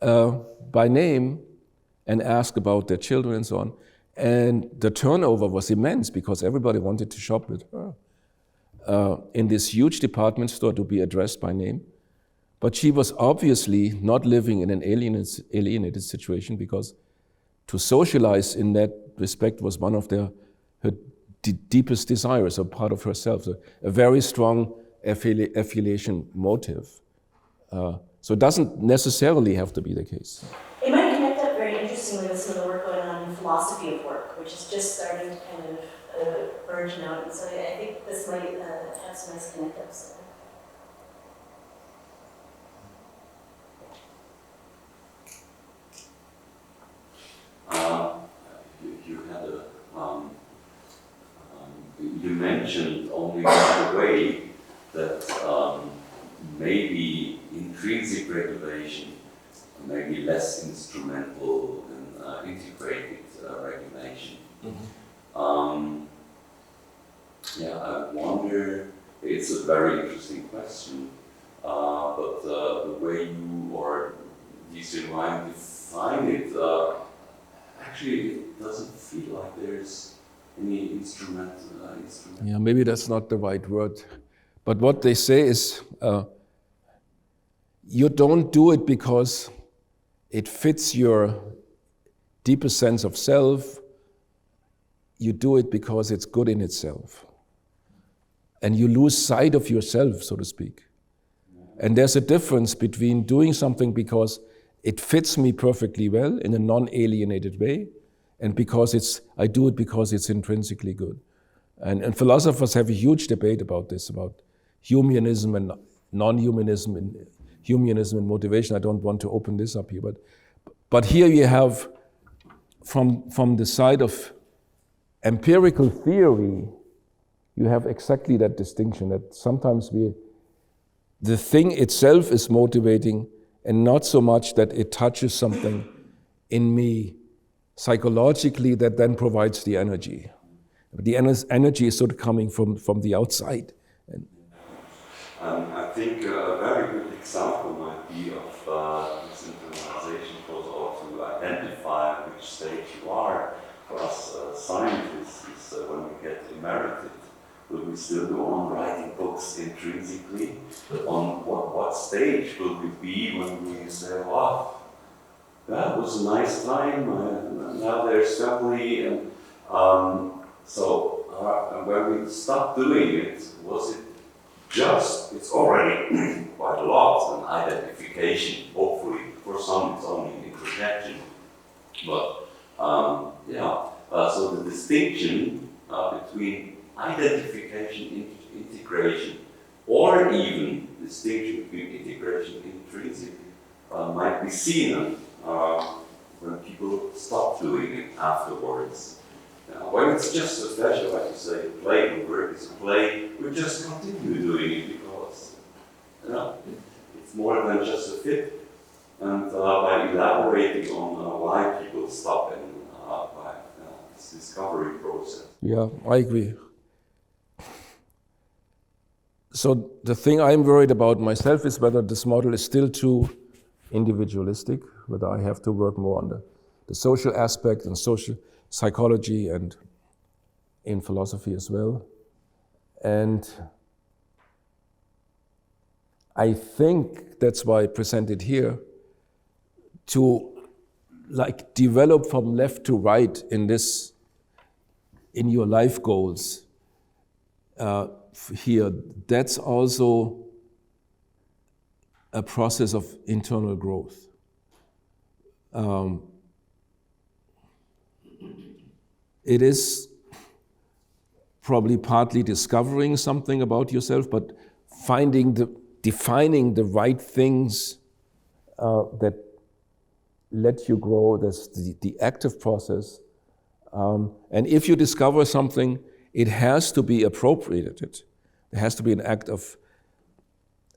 by name and ask about their children and so on. And the turnover was immense because everybody wanted to shop with her. In this huge department store to be addressed by name. But she was obviously not living in an alienated situation because to socialize in that respect was one of her deepest desires, or part of herself. So a very strong affiliation motive. So it doesn't necessarily have to be the case. It might connect up very interestingly with some of the work going on in philosophy of work, which is just starting to kind of burgeon out. And so I think this might have some nice connect-ups. You mentioned only one way that maybe intrinsic regulation may be less instrumental than integrated regulation. Mm-hmm. I wonder, it's a very interesting question, but the way you or these environment define it, actually it doesn't feel like there's any instrument. Yeah, maybe that's not the right word. But what they say is, you don't do it because it fits your deepest sense of self. You do it because it's good in itself. And you lose sight of yourself, so to speak. And there's a difference between doing something because it fits me perfectly well in a non-alienated way, and because I do it because it's intrinsically good. And philosophers have a huge debate about this, about humanism and non-humanism, and humanism and motivation. I don't want to open this up here, but here you have, from the side of empirical theory, you have exactly that distinction, that sometimes the thing itself is motivating, and not so much that it touches something in me psychologically that then provides the energy. The energy is sort of coming from the outside. I think a very good example might be of this internalization goes out to identify which stage you are. for us scientists is when we get emerited, will we still go on writing books intrinsically? On what stage will we be when we say, wow, that was a nice time, now there's family, and when we stopped doing it, was it just, it's already quite a lot, an identification, hopefully. For some it's only introjection. But so the distinction between identification, integration, or even distinction between integration and intrinsic might be seen when people stop doing it afterwards. When it's just a pleasure, like you say, play, work is a play, we just continue doing it because it's more than just a fit. And by elaborating on why people stop and by this discovery process. Yeah, I agree. So the thing I'm worried about myself is whether this model is still too individualistic, whether I have to work more on the social aspect and social psychology and in philosophy as well. And I think that's why I presented here, to develop from left to right in your life goals here. That's also a process of internal growth. It is probably partly discovering something about yourself, but defining the right things that let you grow. That's the active process. And if you discover something, it has to be appropriated. It has to be an act of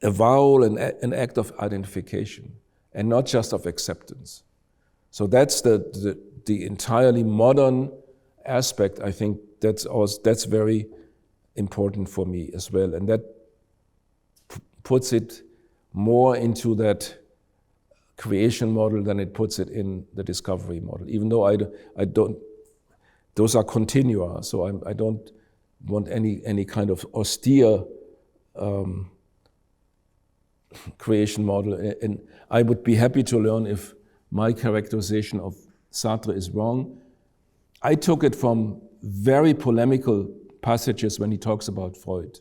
avowal and an act of identification, and not just of acceptance. So that's the entirely modern aspect. I think that's very important for me as well, and that puts it more into that creation model than it puts it in the discovery model. Even though I don't, those are continua. So I don't want any kind of austere creation model, and I would be happy to learn if my characterization of Sartre is wrong. I took it from very polemical passages when he talks about Freud.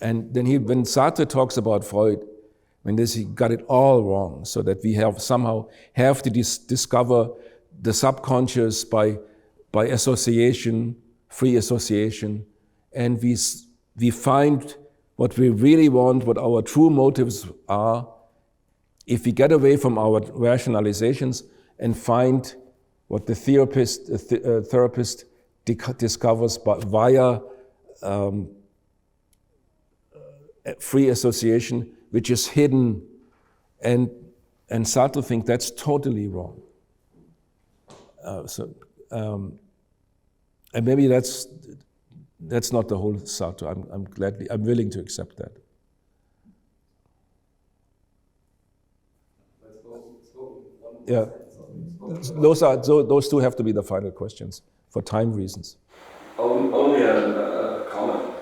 And then when Sartre talks about Freud, he got it all wrong, so that we somehow have to discover the subconscious by association, free association, and we find what we really want, what our true motives are, if we get away from our rationalizations and find what the therapist discovers via free association, which is hidden, and Sartre thinks that's totally wrong. And maybe that's not the whole Sartre. I'm willing to accept that. Yeah, those two have to be the final questions for time reasons. Only a comment.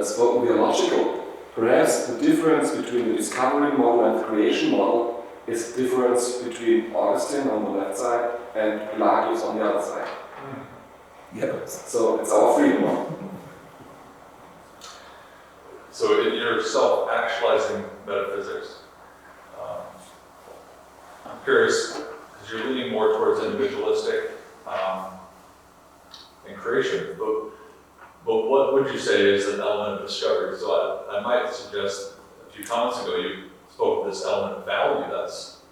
Spoken theological. Perhaps the difference between the discovery model and the creation model is the difference between Augustine on the left side and Pelagius on the other side. Yeah. So it's our freedom model. So in your self-actualizing metaphysics, I'm curious, because you're leaning more towards individualistic and creation, but what would you say is an element of discovery? So I might suggest, a few comments ago, you spoke of this element of value that's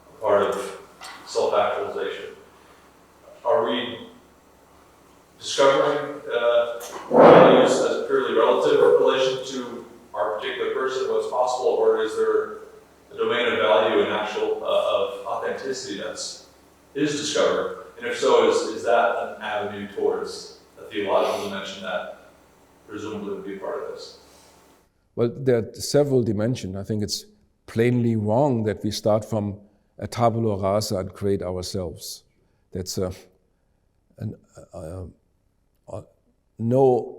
a part of self-actualization. Are we discovering values as purely relative in relation to our particular person, what's possible, or is there a domain of value and actual of authenticity is discovered? And if so, is that an avenue towards a theological dimension that presumably would be part of this? Well, there are several dimensions. I think it's plainly wrong that we start from a tabula rasa and create ourselves. That's no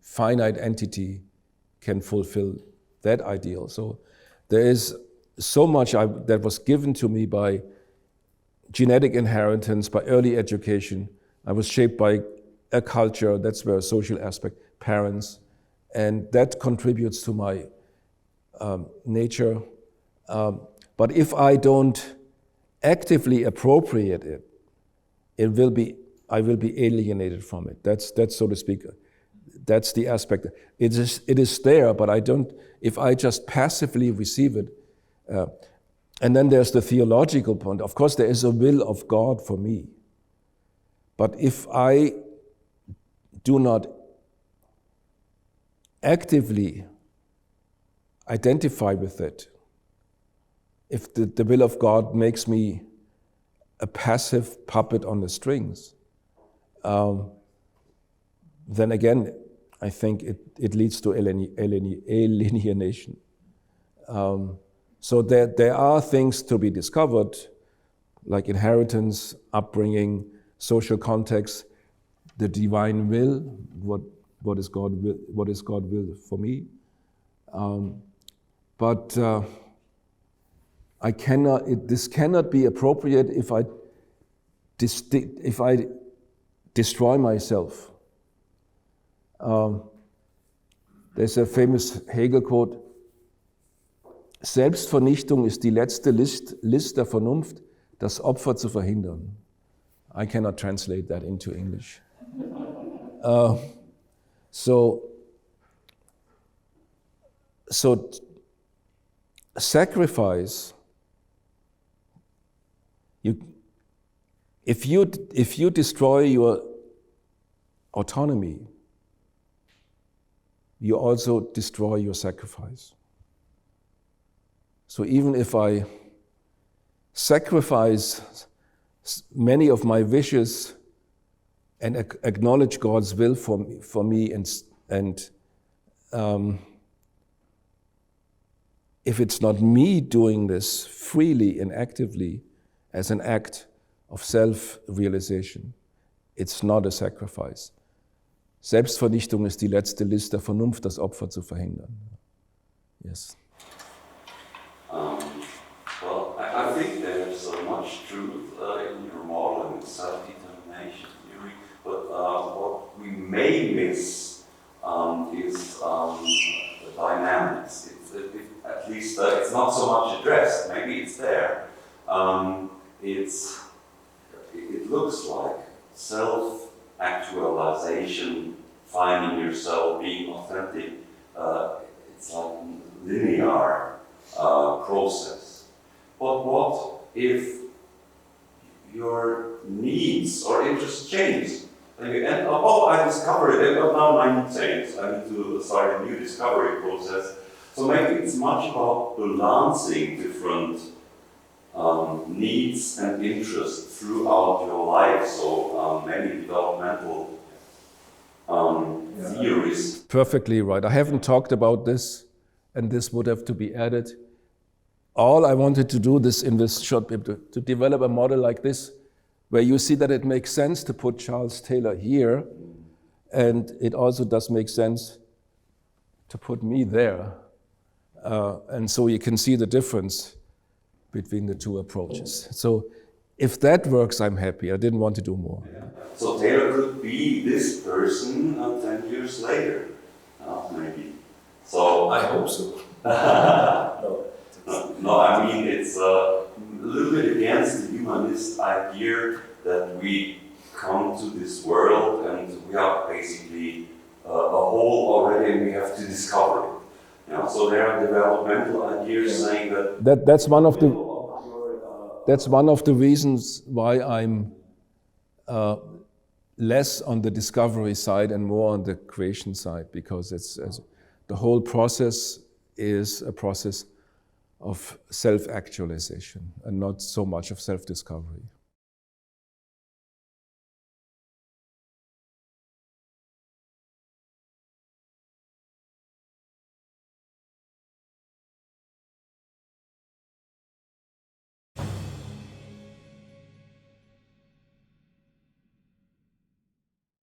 finite entity can fulfill that ideal. So there is so much that was given to me by genetic inheritance, by early education. I was shaped by a culture, that's where a social aspect, parents, and that contributes to my nature. But if I don't actively appropriate it, I will be alienated from it. That's so to speak. That's the aspect. It is there, but I don't. If I just passively receive it, and then there's the theological point. Of course, there is a will of God for me, but if I do not actively identify with it, if the will of God makes me a passive puppet on the strings, then again, I think it leads to alienation. So there are things to be discovered, like inheritance, upbringing, social context, the divine will, what is God will for me. But this cannot be appropriate if I destroy myself. There's a famous Hegel quote: Selbstvernichtung ist die letzte List der Vernunft, das Opfer zu verhindern. I cannot translate that into English. So sacrifice. If you destroy your autonomy, you also destroy your sacrifice. So even if I sacrifice many of my wishes and acknowledge God's will for me, and if it's not me doing this freely and actively as an act of self-realization, it's not a sacrifice. Selbstvernichtung ist die letzte List der Vernunft, das Opfer zu verhindern. Yes. Well, I think there's so much truth in your model and self-determination theory, but what we may miss is the dynamics. At least it's not so much addressed. Maybe it's there. It looks like self-actualization, finding yourself, being authentic. It's like a linear process. But what if your needs or interests change? And you end up, I discovered it, but now my needs change. I need to start a new discovery process. So maybe it's much about balancing different needs and interests throughout your life. So many developmental theories. Perfectly right. I haven't talked about this, and this would have to be added. All I wanted to do in this short paper, to develop a model like this, where you see that it makes sense to put Charles Taylor here, and it also does make sense to put me there. And so you can see the difference between the two approaches. So if that works, I'm happy. I didn't want to do more. Yeah. So Taylor could be this person 10 years later, maybe. So I hope so. No, I mean, it's a little bit against the humanist idea that we come to this world and we are basically a whole already and we have to discover it. So there are developmental ideas saying that's one of the reasons why I'm less on the discovery side and more on the creation side, because the whole process is a process of self-actualization and not so much of self-discovery.